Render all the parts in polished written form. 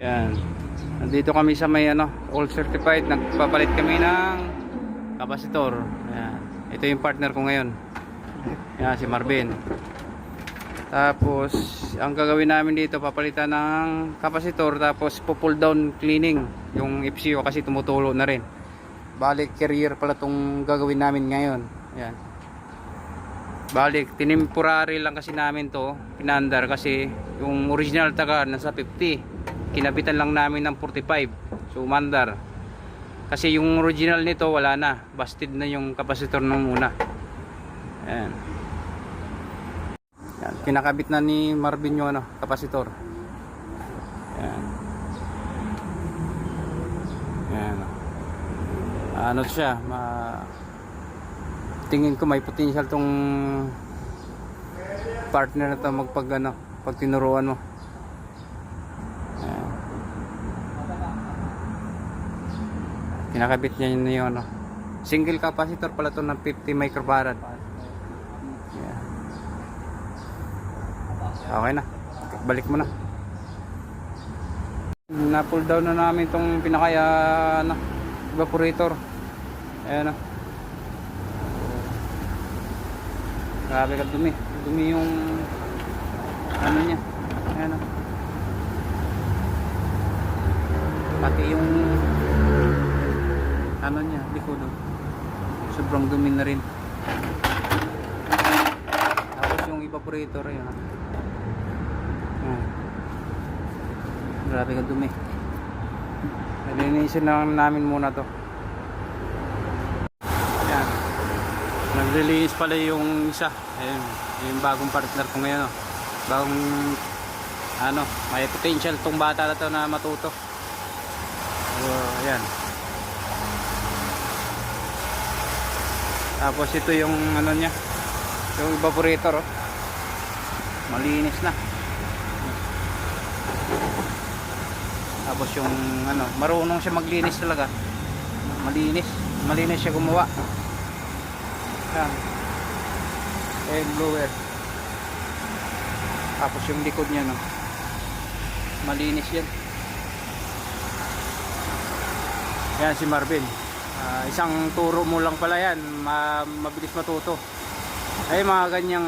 Yan. Nandito kami sa may all certified. Nagpapalit kami ng kapasitor. Yan. Ito yung partner ko ngayon. Yan, si Marvin. Tapos, ang gagawin namin dito, papalitan ng kapasitor. Tapos, pull down cleaning. Yung FCO kasi tumutulo na rin. Balik, carrier pala itong gagawin namin ngayon. Yan. Balik, tinimporary lang kasi namin to. Pinandar kasi yung original taga nasa 50. Kinabitan lang namin ng 45. So umandar. Kasi yung original nito wala na. Busted na yung kapasitor nung una. Ayan. Ayan. Kinakabit na ni Marvin yung kapasitor. Ayan. Ayan. Ano siya? Tingin ko may potential tong partner na to pag tinuruan mo. Kinakabit niya yun single capacitor pala to ng 50 microfarad. Yeah. Okay na, balik mo na. Na pull down na namin tong pinakaya evaporator. Ayan grabe ka dumi yung niya. Ayan pati yung niya, likod sobrang dumi na rin. Tapos yung evaporator yun grabe ka dumi. Nalinisin lang namin muna to. Ayan, nag-release pala yung isa. Ayan, yung bagong partner ko ngayon bagong may potential tong bata na to na matuto. So ayan. Tapos ito yung niya, yung evaporator malinis na. Tapos yung marunong siya maglinis talaga. Malinis siya gumawa. Yan. Air blower. Tapos yung likod niya malinis yan. Yan si Marvin. Isang turo mo lang pala yan, mabilis matuto. Ay mga ganyang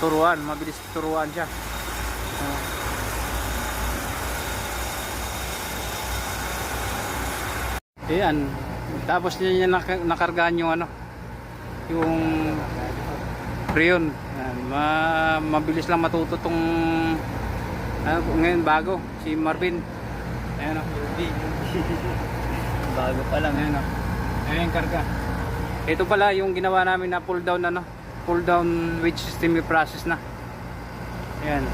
turuan, mabilis turuan siya. Ayan, tapos niya nakargaan yung yung freon. Mabilis lang matuto tong ngayon bago si Marvin. Ayan bago pa lang. Ayan karga. Ito pala yung ginawa namin na pull down which system yung process na. Ayan,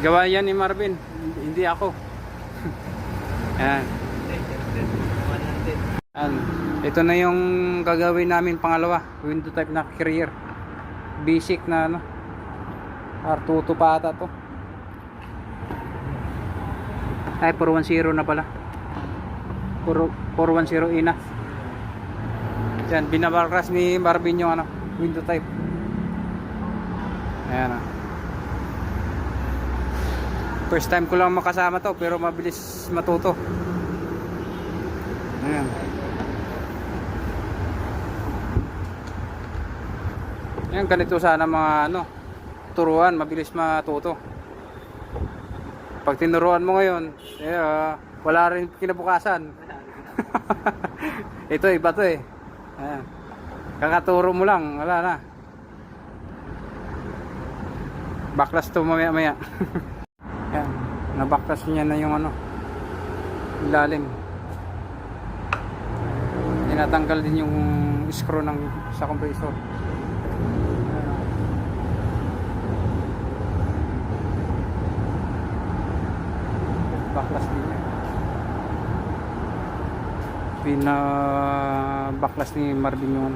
gawa yan ni Marvin, hindi ako. Ayan. Ayan. Ito na yung gagawin namin pangalawa, window type na carrier. Basic na R22 pa ata to. Ay 410 na pala. 410E na. Yan, binabalras ni Marvin yung window type. Ayan first time ko lang makasama to pero mabilis matuto. Ayan. Ayan, ganito sana mga turuan, mabilis matuto. Pag tinuruan mo ngayon, wala rin kinabukasan. Ito iba to Ayan. Kakaturo mo lang, wala na. Backlash to maya. Ayan, nabaklas niya na yung ilalim. Tinatanggal din yung screw sa compressor. Backlash din yan. Pinabaklas ni Marvin yung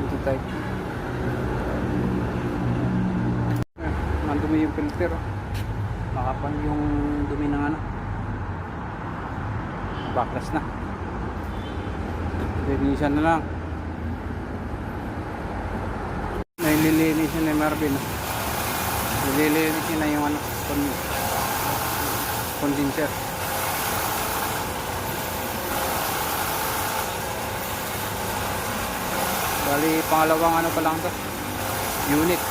dito type. Mandumi yung filter makapal yung dumi ng backlash na. Linisan na lang. nililinis ni Marvin. Nililinis na yung ano, condenser. Bali, pangalawang ano pa lang to, unit.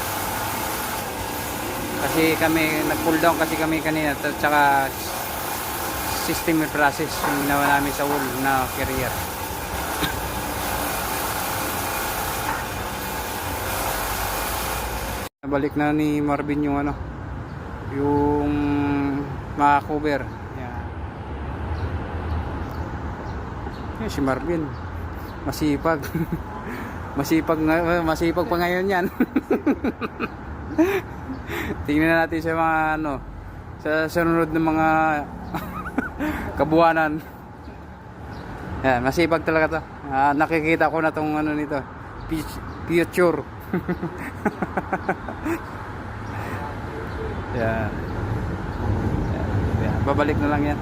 Kasi kami, nag-pull down kasi kami kanina, tsaka system process yung ginawa namin sa wall na carrier. Nabalik na ni Marvin yung ano, yung mga cover. Yan. Yan si Marvin. Masipag. masipag pa ngayon yan. Tingnan natin sa mga ano, sa sunod ng mga kabuwanan. Yan, masipag talaga to. Nakikita ko na tong ano nito. Future. Yan. Yan. Babalik na lang yan.